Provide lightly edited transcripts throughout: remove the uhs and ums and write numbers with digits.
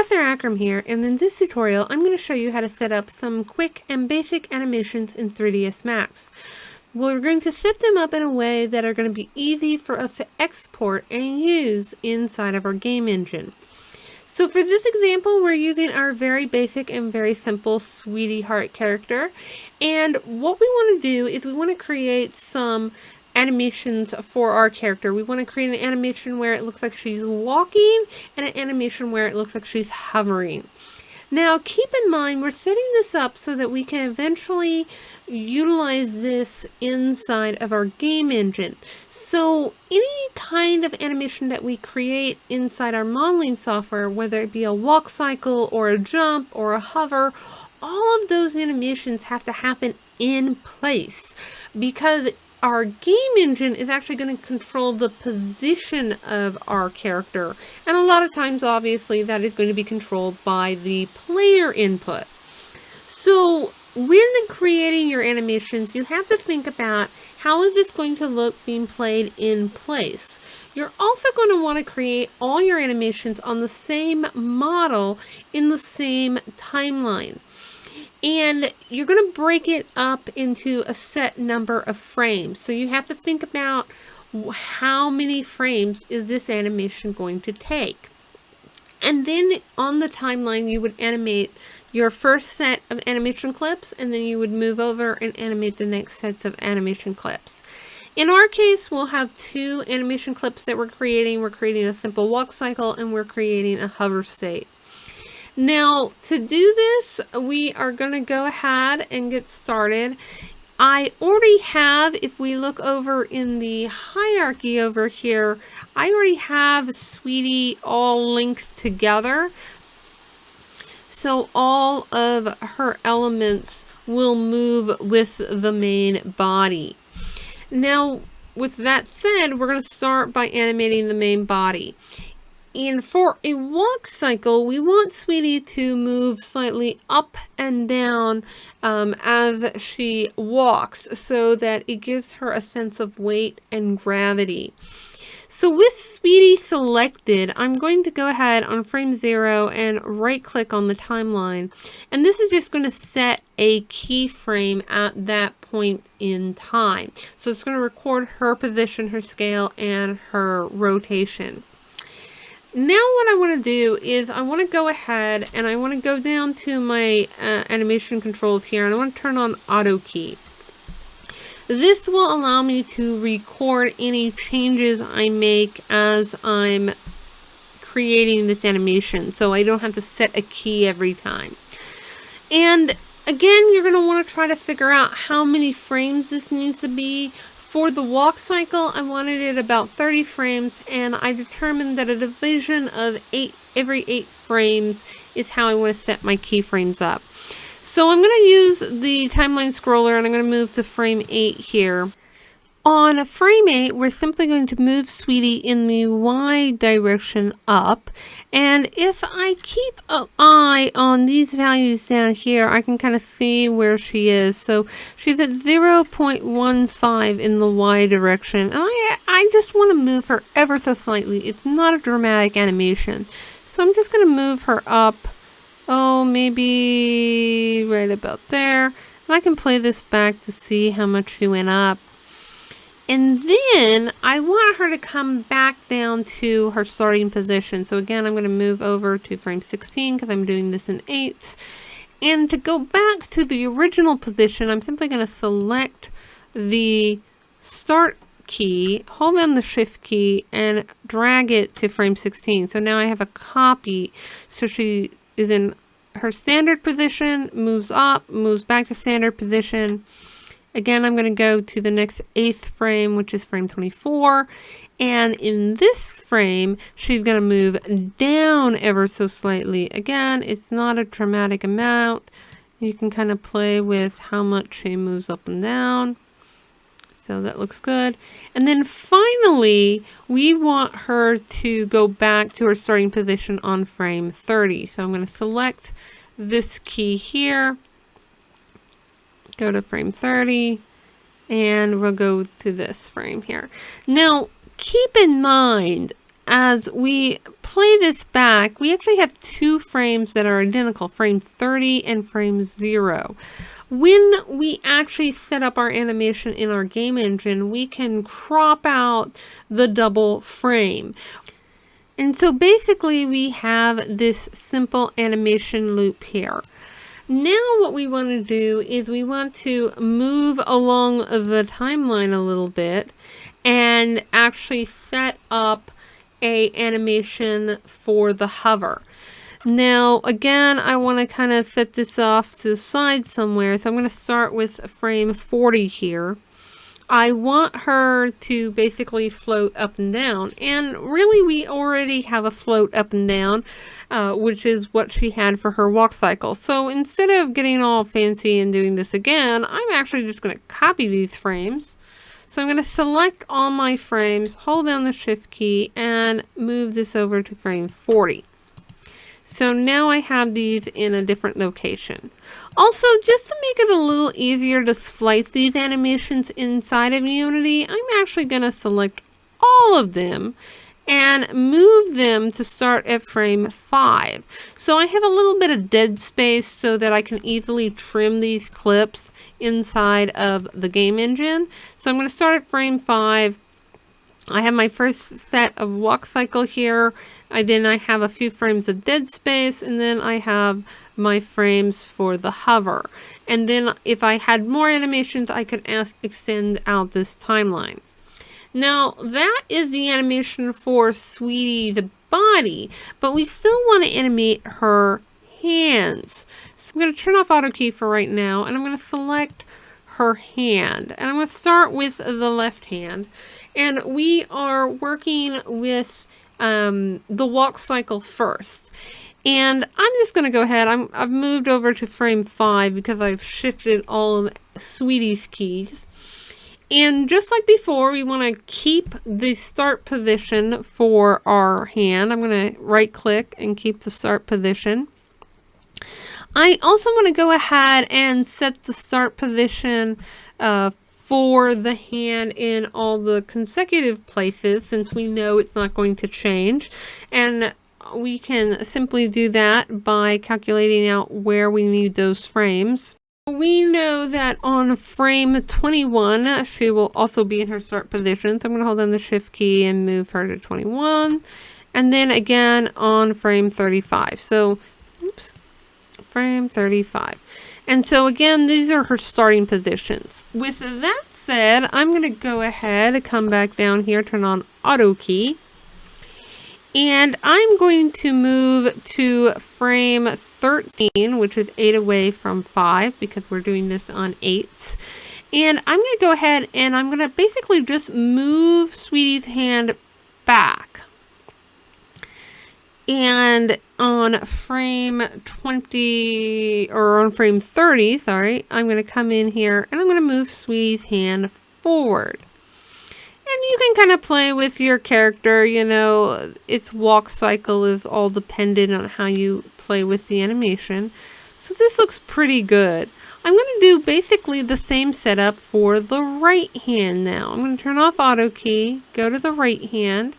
Professor Akram here, and in this tutorial I'm going to show you how to set up some quick and basic animations in 3ds Max. We're going to set them up in a way that are going to be easy for us to export and use inside of our game engine. So for this example, we're using our very basic and very simple Sweetie Heart character, and what we want to do is we want to create some animations for our character. We want to create an animation where it looks like she's walking and an animation where it looks like she's hovering. Now keep in mind we're setting this up so that we can eventually utilize this inside of our game engine. So any kind of animation that we create inside our modeling software, whether it be a walk cycle or a jump or a hover, all of those animations have to happen in place because our game engine is actually going to control the position of our character, and a lot of times obviously that is going to be controlled by the player input. So when creating your animations, you have to think about how is this going to look being played in place. You're also going to want to create all your animations on the same model in the same timeline. And you're going to break it up into a set number of frames. So you have to think about how many frames is this animation going to take. And then on the timeline, you would animate your first set of animation clips, and then you would move over and animate the next sets of animation clips. In our case, we'll have 2 animation clips that we're creating. We're creating a simple walk cycle, and we're creating a hover state. Now, to do this, we are going to go ahead and get started. I already have, if we look over in the hierarchy over here, I already have Sweetie all linked together. So all of her elements will move with the main body. Now, with that said, we're going to start by animating the main body. And for a walk cycle, we want Sweetie to move slightly up and down as she walks so that it gives her a sense of weight and gravity. So with Sweetie selected, I'm going to go ahead on frame 0 and right click on the timeline. And this is just going to set a keyframe at that point in time. So it's going to record her position, her scale, and her rotation. Now what I want to do is I want to go ahead and I want to go down to my animation controls here, and I want to turn on Autokey. This will allow me to record any changes I make as I'm creating this animation, so I don't have to set a key every time. And again, you're going to want to try to figure out how many frames this needs to be. For the walk cycle, I wanted it about 30 frames, and I determined that a division of every 8 frames is how I want to set my keyframes up. So I'm going to use the timeline scroller, and I'm going to move to frame 8 here. On frame 8, we're simply going to move Sweetie in the Y direction up, and if I keep an eye on these values down here, I can kind of see where she is. So she's at 0.15 in the Y direction, and I just want to move her ever so slightly. It's not a dramatic animation, so I'm just going to move her up, maybe right about there, and I can play this back to see how much she went up. And then I want her to come back down to her starting position. So again, I'm going to move over to frame 16 because I'm doing this in 8. And to go back to the original position, I'm simply going to select the start key, hold down the shift key, and drag it to frame 16. So now I have a copy. So she is in her standard position, moves up, moves back to standard position. Again, I'm going to go to the next 8th frame, which is frame 24. And in this frame, she's going to move down ever so slightly. Again, it's not a dramatic amount. You can kind of play with how much she moves up and down. So that looks good. And then finally, we want her to go back to her starting position on frame 30. So I'm going to select this key here. Go to frame 30, and we'll go to this frame here. Now, keep in mind, as we play this back, we actually have two frames that are identical, frame 30 and frame 0. When we actually set up our animation in our game engine, we can crop out the double frame. And so basically we have this simple animation loop here. Now what we want to do is we want to move along the timeline a little bit and actually set up a animation for the hover. Now again, I want to kind of set this off to the side somewhere, so I'm going to start with frame 40 here. I want her to basically float up and down, and really we already have a float up and down, which is what she had for her walk cycle. So instead of getting all fancy and doing this again, I'm actually just going to copy these frames. So I'm going to select all my frames, hold down the shift key, and move this over to frame 40. So now I have these in a different location. Also, just to make it a little easier to splice these animations inside of Unity, I'm actually going to select all of them and move them to start at frame 5. So I have a little bit of dead space so that I can easily trim these clips inside of the game engine. So I'm going to start at frame 5. I have my first set of walk cycle here. Then I have a few frames of dead space, and then I have my frames for the hover. And then if I had more animations, I could extend out this timeline. Now that is the animation for Sweetie's body, but we still want to animate her hands. So I'm going to turn off Autokey for right now, and I'm going to select her hand. And I'm going to start with the left hand. And we are working with the walk cycle first. And I'm just going to go ahead. I've moved over to frame 5 because I've shifted all of Sweetie's keys. And just like before, we want to keep the start position for our hand. I'm going to right click and keep the start position. I also want to go ahead and set the start position for the hand in all the consecutive places, since we know it's not going to change. And we can simply do that by calculating out where we need those frames. We know that on frame 21, she will also be in her start position. So I'm going to hold down the shift key and move her to 21. And then again on frame 35. So, oops, frame 35. And so again, these are her starting positions. With that said, I'm going to go ahead, come back down here, turn on Autokey. And I'm going to move to frame 13, which is 8 away from 5, because we're doing this on 8s. And I'm going to go ahead and I'm going to basically just move Sweetie's hand back. And on frame 20, or on frame 30, sorry, I'm going to come in here and I'm going to move Sweetie's hand forward. And you can kind of play with your character, you know, its walk cycle is all dependent on how you play with the animation. So this looks pretty good. I'm going to do basically the same setup for the right hand now. I'm going to turn off Autokey, go to the right hand.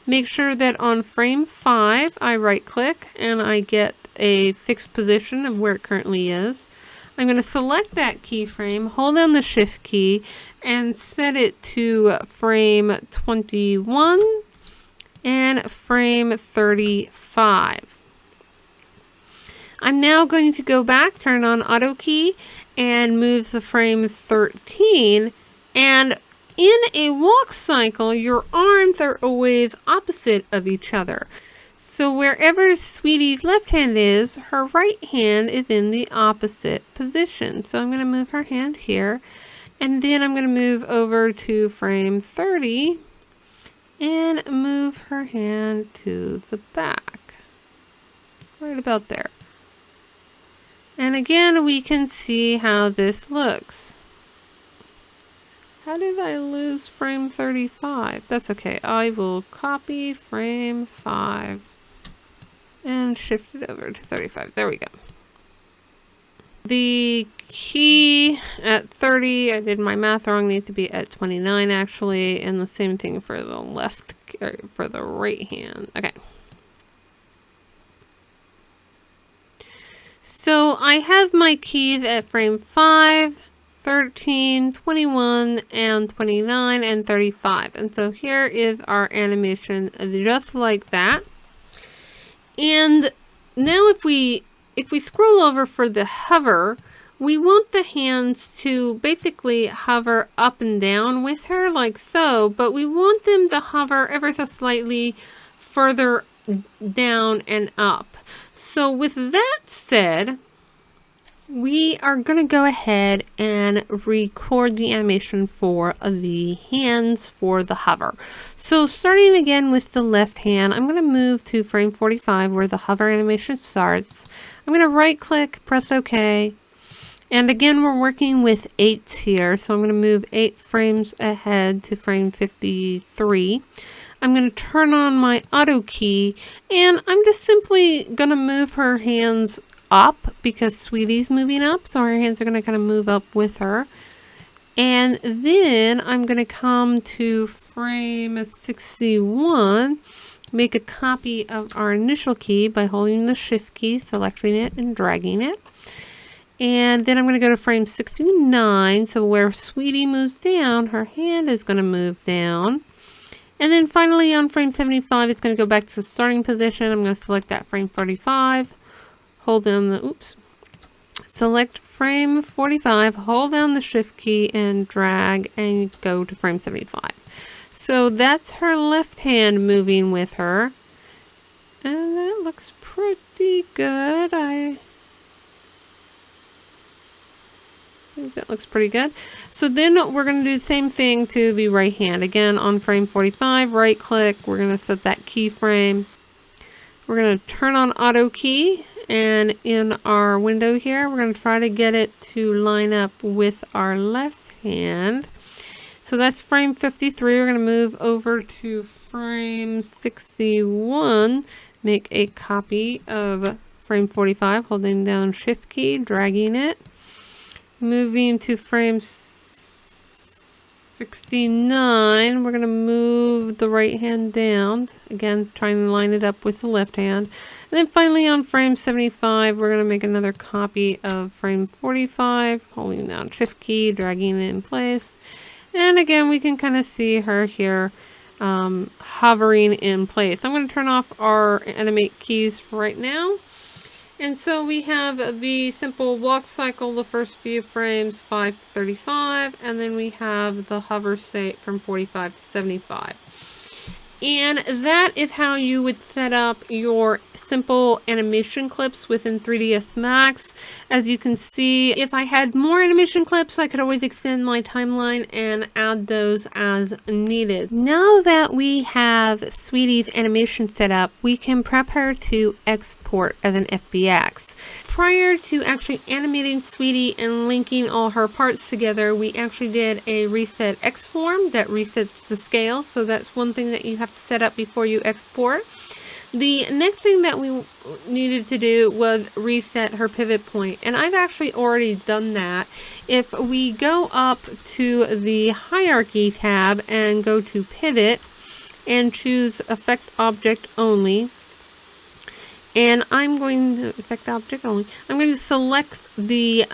Make sure that on frame 5, I right click and I get a fixed position of where it currently is. I'm going to select that keyframe, hold down the shift key, and set it to frame 21 and frame 35. I'm now going to go back, turn on Autokey, and move the frame 13. And in a walk cycle, your arms are always opposite of each other. So wherever Sweetie's left hand is, her right hand is in the opposite position. So I'm going to move her hand here. And then I'm going to move over to frame 30 and move her hand to the back. Right about there. And again, we can see how this looks. How did I lose frame 35? That's okay. I will copy frame 5 and shift it over to 35. There we go. The key at 30. I did my math wrong. Needs to be at 29 actually, and the same thing for the left, or for the right hand. Okay. So I have my keys at frame 5, 13, 21, and 29, and 35. And so here is our animation just like that. And now if we scroll over for the hover, we want the hands to basically hover up and down with her like so, but we want them to hover ever so slightly further down and up. So with that said, we are going to go ahead and record the animation for the hands for the hover. So starting again with the left hand, I'm going to move to frame 45 where the hover animation starts. I'm going to right click, press OK. And again, we're working with 8s here. So I'm going to move 8 frames ahead to frame 53. I'm going to turn on my Autokey, and I'm just simply going to move her hands up because Sweetie's moving up, so her hands are going to kind of move up with her. And then I'm going to come to frame 61, make a copy of our initial key by holding the shift key, selecting it, and dragging it. And then I'm going to go to frame 69, so where Sweetie moves down, her hand is going to move down. And then finally on frame 75, it's going to go back to the starting position. I'm going to select that frame 45, hold down the, select frame 45, hold down the shift key and drag and go to frame 75. So that's her left hand moving with her. And that looks pretty good. I think that looks pretty good. So then we're going to do the same thing to the right hand. Again, on frame 45, right click. We're going to set that keyframe. We're going to turn on Autokey. And in our window here, we're going to try to get it to line up with our left hand. So that's frame 53. We're going to move over to frame 61. Make a copy of frame 45, holding down shift key, dragging it. Moving to frame 69, we're going to move the right hand down. Again, trying to line it up with the left hand. And then finally on frame 75, we're going to make another copy of frame 45, holding down shift key, dragging it in place. And again, we can kind of see her here hovering in place. I'm going to turn off our animate keys for right now. And so we have the simple walk cycle, the first few frames, 5 to 35, and then we have the hover state from 45 to 75. And that is how you would set up your simple animation clips within 3ds Max. As you can see, if I had more animation clips, I could always extend my timeline and add those as needed. Now that we have Sweetie's animation set up, we can prep her to export as an FBX. Prior to actually animating Sweetie and linking all her parts together, we actually did a reset X form that resets the scale. So that's one thing that you have to set up before you export. The next thing that we needed to do was reset her pivot point, and I've actually already done that. If we go up to the hierarchy tab and go to pivot and choose effect object only, and I'm going to effect object only. I'm going to select the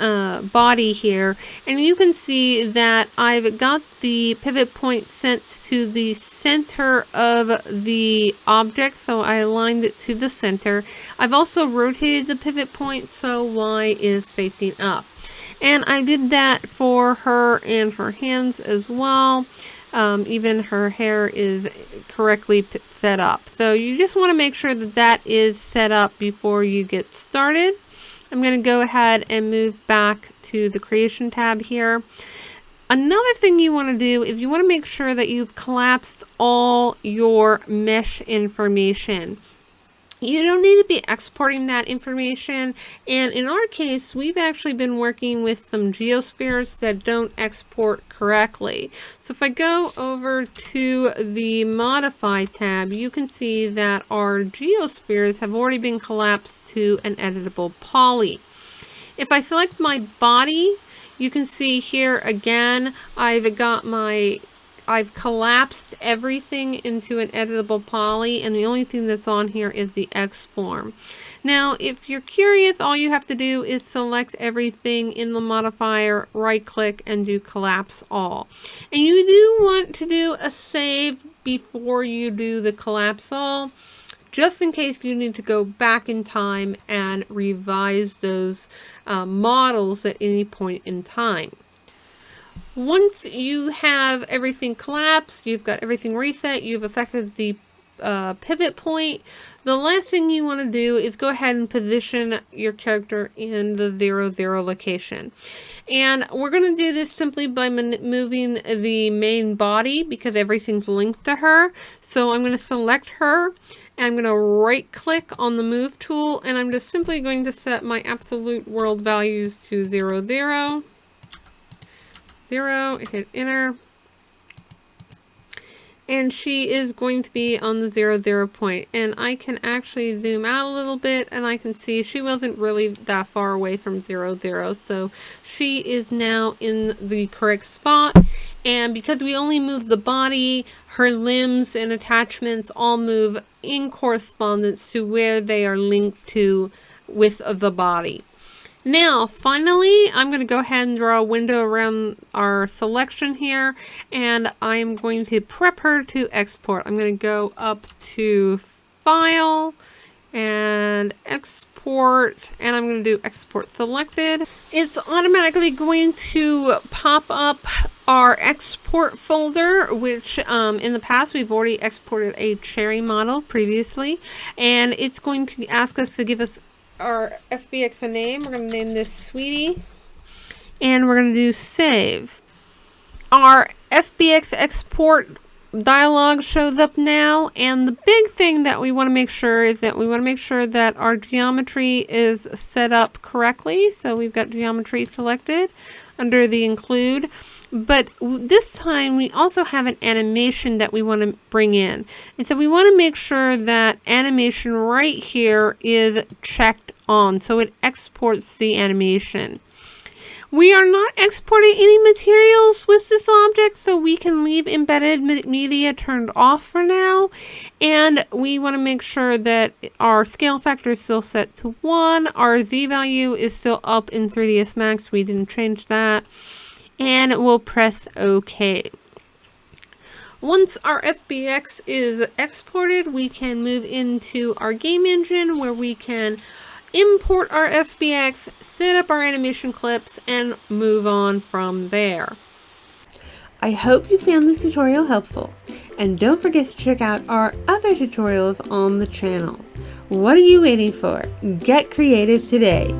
body here, and you can see that I've got the pivot point sent to the center of the object, so I aligned it to the center. I've also rotated the pivot point so Y is facing up, and I did that for her and her hands as well. Even her hair is correctly set up. So you just want to make sure that that is set up before you get started. I'm going to go ahead and move back to the creation tab here. Another thing you want to do is you want to make sure that you've collapsed all your mesh information. You don't need to be exporting that information, and in our case we've actually been working with some geospheres that don't export correctly. So if I go over to the modify tab, you can see that our geospheres have already been collapsed to an editable poly. If I select my body, you can see here again, I've collapsed everything into an editable poly, and the only thing that's on here is the X form. Now, if you're curious, all you have to do is select everything in the modifier, right click, and do collapse all. And you do want to do a save before you do the collapse all, just in case you need to go back in time and revise those models at any point in time. Once you have everything collapsed, you've got everything reset, you've affected the pivot point, the last thing you want to do is go ahead and position your character in the 0, 0 location. And we're going to do this simply by moving the main body because everything's linked to her. So I'm going to select her, and I'm going to right click on the move tool, and I'm just simply going to set my absolute world values to 0, 0. 0, hit enter, and she is going to be on the 0, 0 point. And I can actually zoom out a little bit, and I can see she wasn't really that far away from 0, 0, so she is now in the correct spot. And because we only move the body, her limbs and attachments all move in correspondence to where they are linked to with the body. Now, finally, I'm going to go ahead and draw a window around our selection here, and I'm going to prep her to export. I'm going to go up to File and Export, and I'm going to do Export Selected. It's automatically going to pop up our export folder, which in the past we've already exported a cherry model previously, and it's going to ask us to give us our FBX a name. We're going to name this Sweetie, and we're going to do save. Our FBX export dialog shows up now, and the big thing that we want to make sure is that we want to make sure that our geometry is set up correctly. So we've got geometry selected under the include, but this time we also have an animation that we want to bring in, and so we want to make sure that animation right here is checked on so it exports the animation. We are not exporting any materials with this object, so we can leave embedded media turned off for now. And we want to make sure that our scale factor is still set to 1. Our Z value is still up in 3ds Max. We didn't change that. And we'll press OK. Once our FBX is exported, we can move into our game engine where we can import our FBX, set up our animation clips, and move on from there. I hope you found this tutorial helpful, and don't forget to check out our other tutorials on the channel. What are you waiting for? Get creative today!